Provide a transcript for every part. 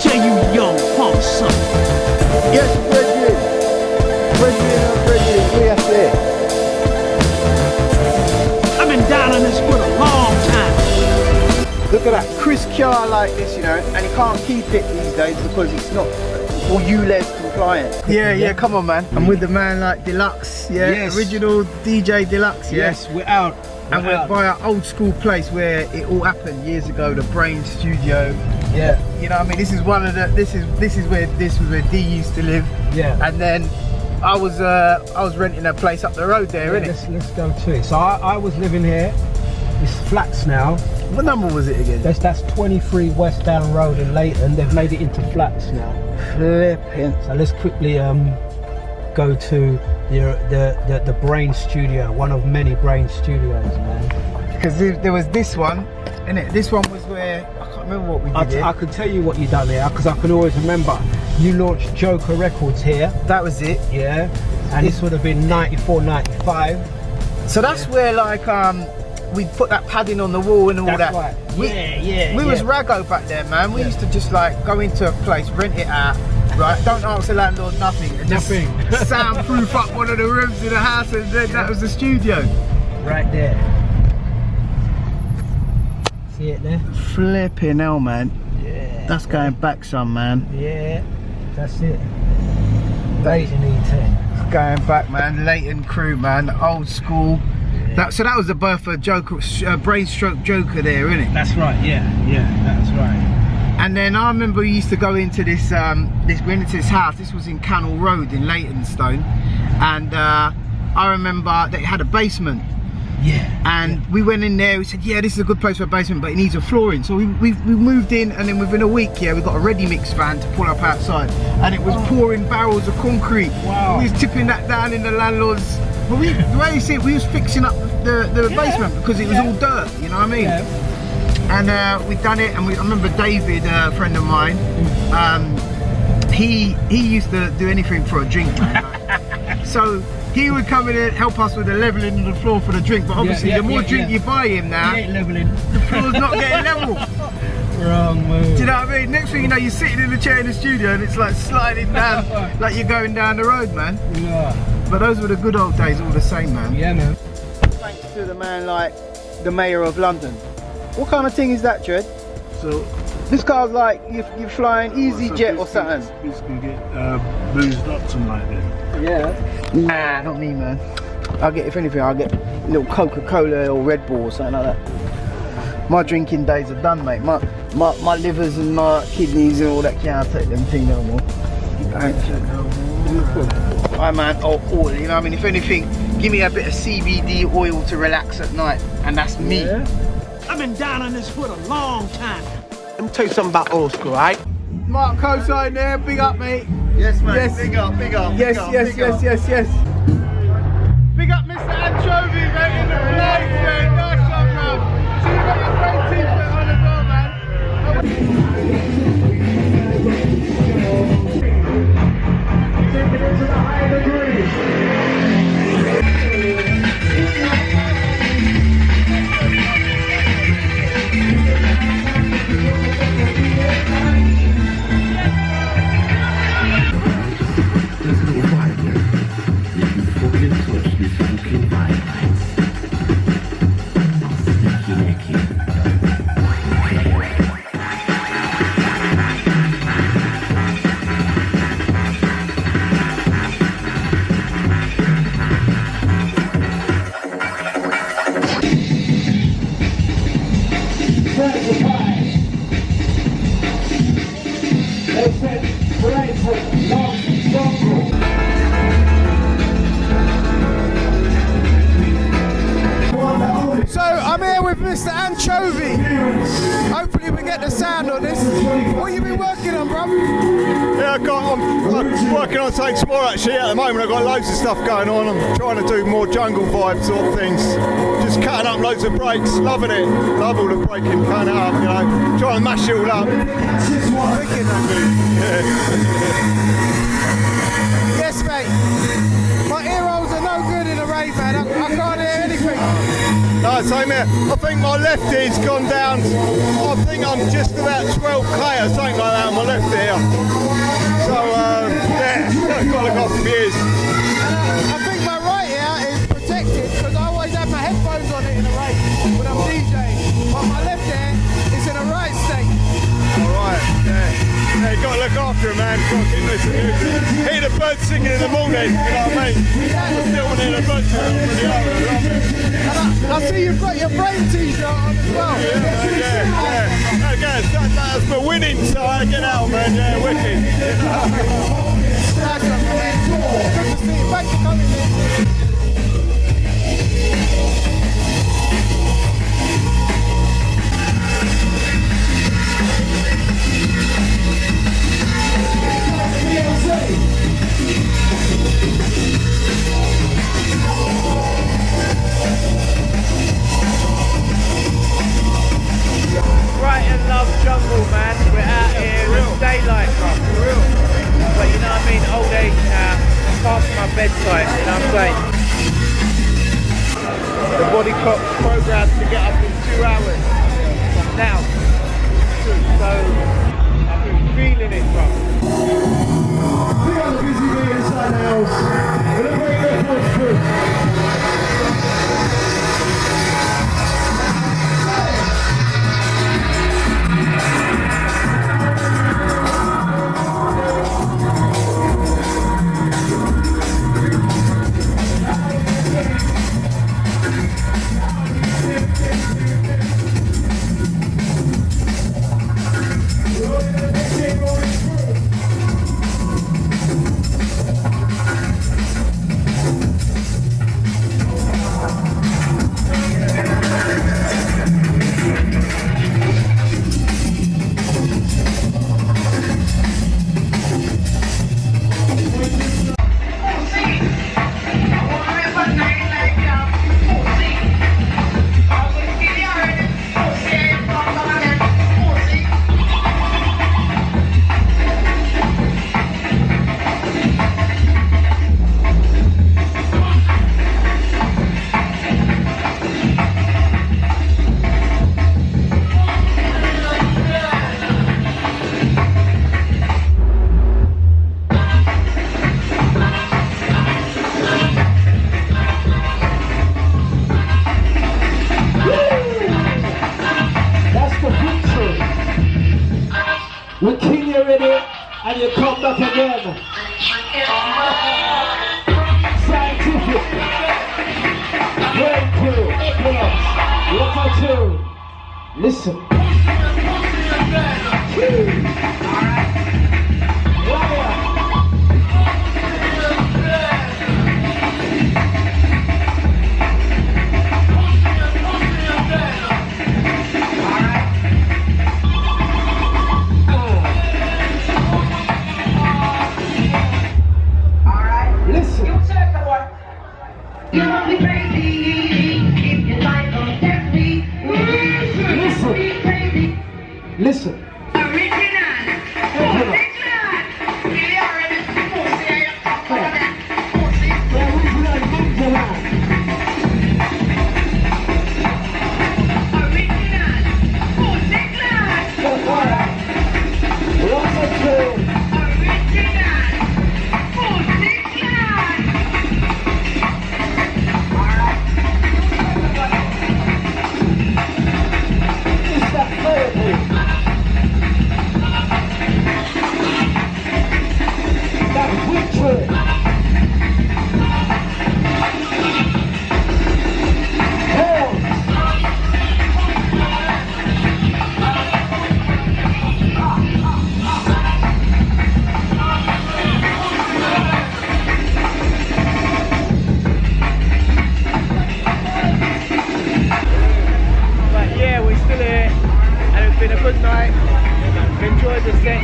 DJ, you young punk son. Yes, Bridget. We are there. I've been down on this for a long time. Look at that crisp car like this, you know, and you can't keep it these days because it's not all ULEZ compliant. Yeah, come on, man. I'm with the man like Deluxe, Yes. original DJ Deluxe, Yes, we're out. And we're by our old school place where it all happened years ago, the Brain Studio. Yeah. You know what I mean? This is one of the, this was where D used to live. Yeah. And then I was renting a place up the road there, innit? Let's go to it. So I was living here. It's flats now. What number was it again? That's 23 West Down Road in Leighton. They've made it into flats now. Flipping. So let's quickly go to the Brain Studio, one of many Brain Studios, man. Because there was this one, innit? This one was where, I can't remember what we did. I can tell you what you done here, because I can always remember. You launched Joker Records here. That was it. Yeah. And this would have been 94, 95. So that's where like we put that padding on the wall and all That's that. right. We was raggo back there, man. We used to just like go into a place, rent it out, right? Don't ask the landlord nothing. And Nothing. Just soundproof up one of the rooms in the house, and then that was the studio. Right there. See it there? Flipping hell, man. Yeah. That's going back some, man. Yeah. That's it. Leighton E10. Going back, man. Leighton crew, man. Old school. So that was the birth of Joker, Brainstroke Joker there, isn't it? That's right, yeah, that's right. And then I remember we used to go into we went into this house. This was in Canal Road in Leytonstone, and I remember that it had a basement. Yeah. And we went in there. We said, yeah, this is a good place for a basement, but it needs a flooring. So we moved in, and then within a week, we got a ready mix van to pull up outside, and it was pouring barrels of concrete. Wow. We was tipping that down in the landlord's. But the way you see it, we was fixing up the basement because it was all dirt, you know what I mean? Yeah. And we'd done it, and I remember David, a friend of mine, he used to do anything for a drink, man. Like. So he would come in and help us with the levelling of the floor for the drink, but obviously the more drink you buy him now, He ain't levelling. the floor's not getting level. Wrong move. Do you know what I mean? Next thing you know, you're sitting in the chair in the studio and it's like sliding down like you're going down the road, man. Yeah. But those were the good old days, all the same, man. Yeah, man. Thanks to the man like the Mayor of London. What kind of thing is that, Jed? So This car's like you're flying EasyJet or something. This can get boozed up tonight then. Yeah. Nah, not me, man. I'll get, if anything, I'll get a little Coca-Cola or Red Bull or something like that. My drinking days are done, mate. My livers and my kidneys and all that can't take them thing no more. Right, man. Oh, oil, you know what I mean? If anything, give me a bit of CBD oil to relax at night, and that's me. Yeah. I've been down on this for a long time. Let me tell you something about old school, right? Mark Cosine there, big up, mate. Yes, mate. Yes. Big up, big up. Yes, big up, yes, big yes, up. yes, yes. Big up Mr. Anchovy, mate, in the place, man. Nice one, man. See, you got your great t-shirt on as well, man. So I'm here with Mr. Anchovy. Hopefully we get the sound on this. What you been working on, bro? Yeah, I'm working on something small actually at the moment. I've got loads of stuff going on. I'm trying to do more jungle vibe sort of things. Just cutting up loads of breaks, loving it. Love all the breaking, cutting it up, you know. Trying to mash it all up. Wicked, man. Yes, mate. My earholes are no good in a rave, man. I can't hear anything. No, same here. I think my left ear's gone down. I think I'm just about 12K or something like that on my left ear. look after him, man. Got to keep listening to music. Hear the birds singing in the morning, you know what I mean? I still want to hear the birds singing on the hour, I love it. I see you've got your brain t-shirt on as well. Yeah. Okay, that's for winning, so I get out, man. Yeah, wicked. Good to see you. Thanks for coming in. Brighton love jungle, man. We're out here in daylight, bro. But you know what I mean, old age now, past my bedtime, you know what I'm saying? The body clock's programmed to get up in 2 hours from now. So I've been feeling it, bro. We got the busy bee inside the house. We're going to break their first fruit. We kill you already, and you come back again. Scientific. Breakthrough. Equinox. Look at you. Listen. Listen. Enjoyed the set.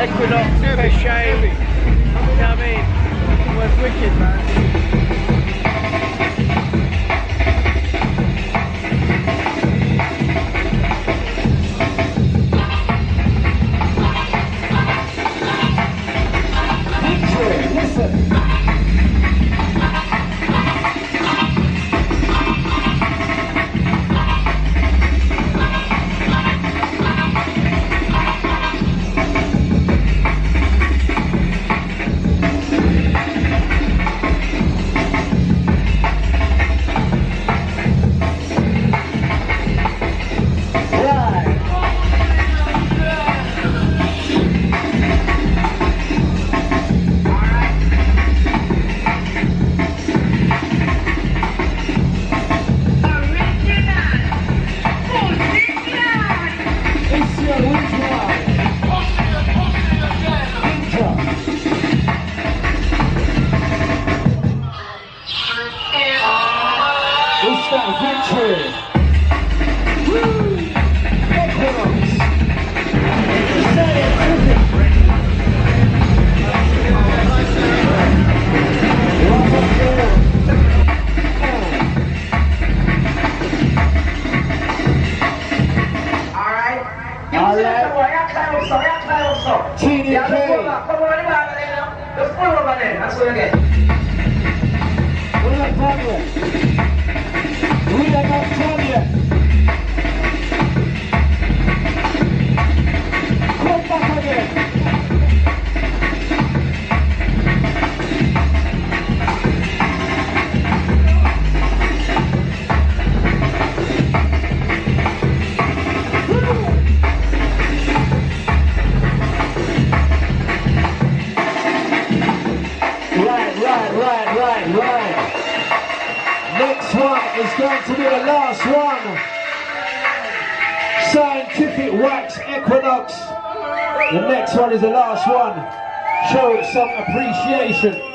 Equinox, Peshay. You know what I mean? It was wicked, man. Right. Next one is going to be the last one. Scientific Wax Equinox. The next one is the last one. Show it some appreciation.